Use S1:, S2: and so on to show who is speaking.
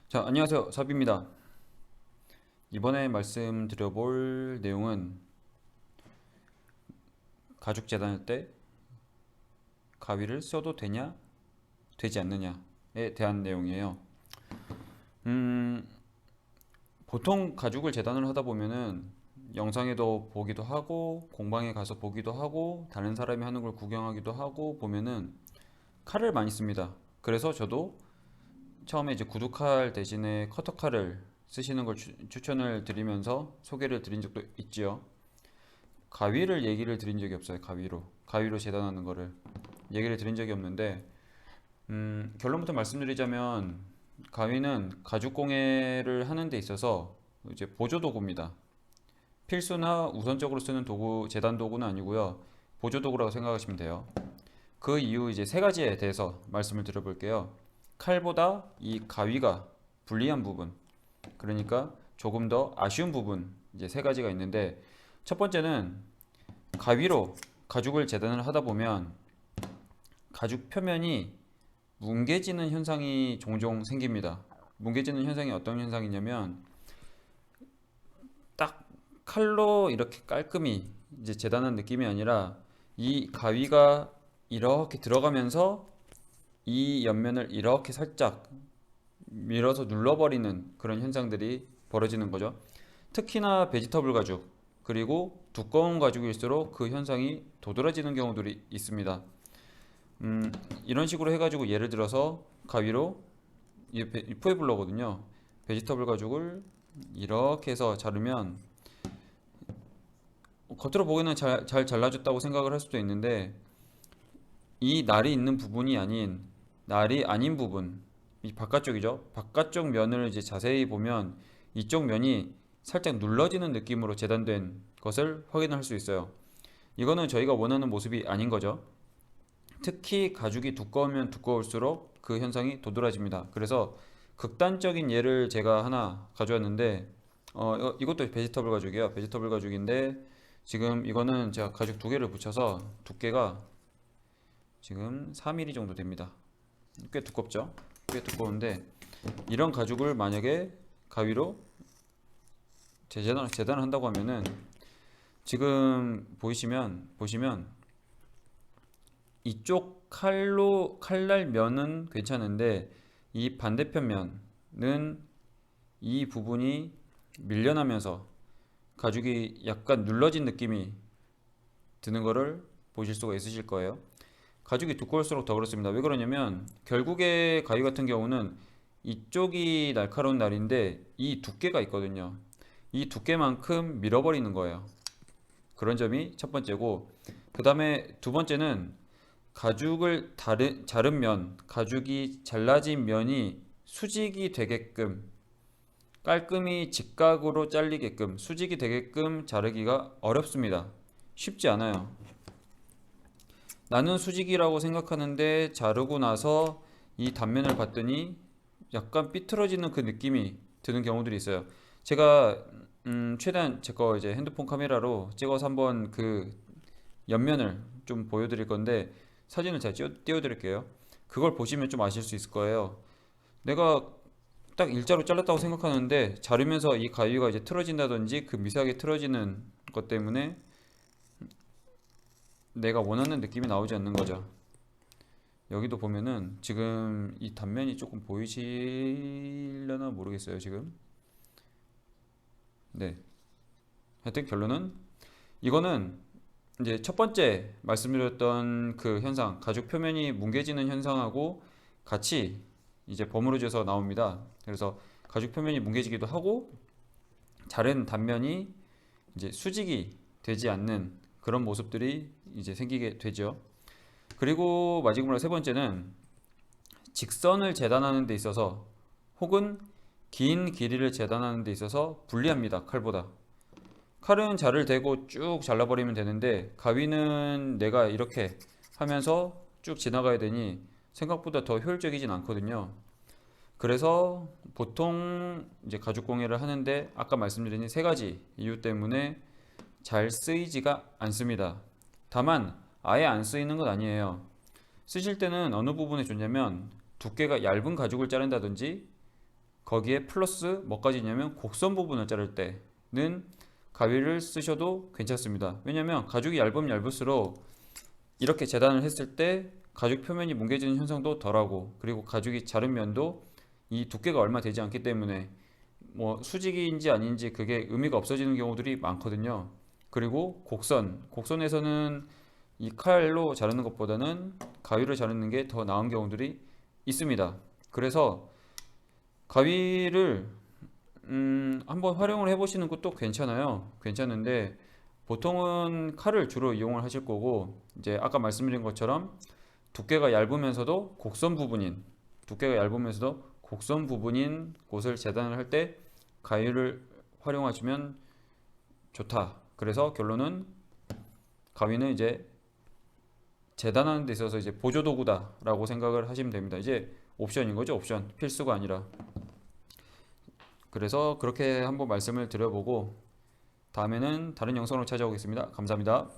S1: 자, 안녕하세요. 삽입니다. 이번에 말씀드려볼 내용은 가죽 재단할 때 가위를 써도 되냐, 되지 않느냐에 대한 내용이에요. 음, 보통 가죽을 재단을 하다 보면은 영상에도 보기도 하고 공방에 가서 보기도 하고 다른 사람이 하는 걸 구경하기도 하고 보면은 칼을 많이 씁니다. 그래서 저도 처음에 이제 구두칼 대신에 커터칼을 쓰시는 걸 추천을 드리면서 소개를 드린 적도 있지요. 가위를 얘기를 드린 적이 없어요. 가위로 재단하는 거를 얘기를 드린 적이 없는데, 결론부터 말씀드리자면 가위는 가죽 공예를 하는 데 있어서 이제 보조 도구입니다. 필수나 우선적으로 쓰는 도구, 재단 도구는 아니고요. 보조 도구라고 생각하시면 돼요. 그 이유 이제 세 가지에 대해서 말씀을 드려볼게요. 칼보다 이 가위가 불리한 부분, 그러니까 조금 더 아쉬운 부분, 이제 세 가지가 있는데, 첫 번째는 가위로 가죽을 재단을 하다 보면 가죽 표면이 뭉개지는 현상이 종종 생깁니다. 뭉개지는 현상이 어떤 현상이냐면 딱 칼로 이렇게 깔끔히 이제 재단한 느낌이 아니라 이 가위가 이렇게 들어가면서 이 옆면을 이렇게 살짝 밀어서 눌러버리는 그런 현상들이 벌어지는 거죠. 특히나 베지터블 가죽 그리고 두꺼운 가죽일수록 그 현상이 도드라지는 경우들이 있습니다. 음, 이런 식으로 해가지고 예를 들어서 가위로 이 포에블러거든요. 베지터블 가죽을 이렇게 해서 자르면 겉으로 보기에는 잘 잘라졌다고 생각을 할 수도 있는데 이 날이 있는 부분이 아닌 날이 아닌 부분, 이 바깥쪽이죠. 바깥쪽 면을 이제 자세히 보면 이쪽 면이 살짝 눌러지는 느낌으로 재단된 것을 확인할 수 있어요. 이거는 저희가 원하는 모습이 아닌 거죠. 특히 가죽이 두꺼우면 두꺼울수록 그 현상이 도드라집니다. 그래서 극단적인 예를 제가 하나 가져왔는데 이것도 베지터블 가죽이에요. 베지터블 가죽인데 지금 이거는 제가 가죽 두 개를 붙여서 두께가 지금 4mm 정도 됩니다. 꽤 두껍죠? 꽤 두꺼운데 이런 가죽을 만약에 가위로 재단을 한다고 하면은 지금 보시면 이쪽 칼날 면은 괜찮은데 이 반대편 면은 이 부분이 밀려나면서 가죽이 약간 눌러진 느낌이 드는 거를 보실 수가 있으실 거예요. 가죽이 두꺼울수록 더 그렇습니다. 왜 그러냐면 결국에 가위 같은 경우는 이쪽이 날카로운 날인데 이 두께가 있거든요. 이 두께만큼 밀어버리는 거예요. 그런 점이 첫 번째고, 그 다음에 두 번째는 가죽을 자른 면, 가죽이 잘라진 면이 수직이 되게끔 깔끔히 직각으로 잘리게끔 수직이 되게끔 자르기가 어렵습니다. 쉽지 않아요. 나는 수직이라고 생각하는데 자르고 나서 이 단면을 봤더니 약간 삐뚤어지는 그 느낌이 드는 경우들이 있어요. 제가 최대한 제 거 이제 핸드폰 카메라로 찍어서 한번 그 옆면을 좀 보여드릴 건데 사진을 제가 띄워드릴게요. 그걸 보시면 좀 아실 수 있을 거예요. 내가 딱 일자로 잘랐다고 생각하는데 자르면서 이 가위가 이제 틀어진다든지 그 미세하게 틀어지는 것 때문에 내가 원하는 느낌이 나오지 않는 거죠. 여기도 보면은 지금 이 단면이 조금 보이시려나 모르겠어요, 지금. 네. 하여튼 결론은 이거는 이제 첫 번째 말씀드렸던 그 현상, 가죽 표면이 뭉개지는 현상하고 같이 이제 버무려져서 나옵니다. 그래서 가죽 표면이 뭉개지기도 하고 자른 단면이 이제 수직이 되지 않는 그런 모습들이 이제 생기게 되죠. 그리고 마지막으로 세 번째는 직선을 재단하는 데 있어서 혹은 긴 길이를 재단하는 데 있어서 불리합니다. 칼보다. 칼은 자를 대고 쭉 잘라버리면 되는데 가위는 내가 이렇게 하면서 쭉 지나가야 되니 생각보다 더 효율적이진 않거든요. 그래서 보통 이제 가죽 공예를 하는데 아까 말씀드린 세 가지 이유 때문에 잘 쓰이지가 않습니다. 다만 아예 안 쓰이는 건 아니에요. 쓰실 때는 어느 부분에 좋냐면 두께가 얇은 가죽을 자른다든지 거기에 플러스 뭐까지 있냐면 곡선 부분을 자를 때는 가위를 쓰셔도 괜찮습니다. 왜냐면 가죽이 얇으면 얇을수록 이렇게 재단을 했을 때 가죽 표면이 뭉개지는 현상도 덜하고, 그리고 가죽이 자른 면도 이 두께가 얼마 되지 않기 때문에 뭐 수직인지 아닌지 그게 의미가 없어지는 경우들이 많거든요. 그리고 곡선에서는 이 칼로 자르는 것보다는 가위로 자르는 게 더 나은 경우들이 있습니다. 그래서 가위를 한번 활용을 해보시는 것도 괜찮아요. 괜찮은데 보통은 칼을 주로 이용을 하실 거고, 이제 아까 말씀드린 것처럼 두께가 얇으면서도 곡선 부분인 곳을 재단을 할 때 가위를 활용하시면 좋다. 그래서 결론은 가위는 이제 재단하는 데 있어서 이제 보조 도구다라고 생각을 하시면 됩니다. 이제 옵션인 거죠, 옵션. 필수가 아니라. 그래서 그렇게 한번 말씀을 드려보고 다음에는 다른 영상으로 찾아오겠습니다. 감사합니다.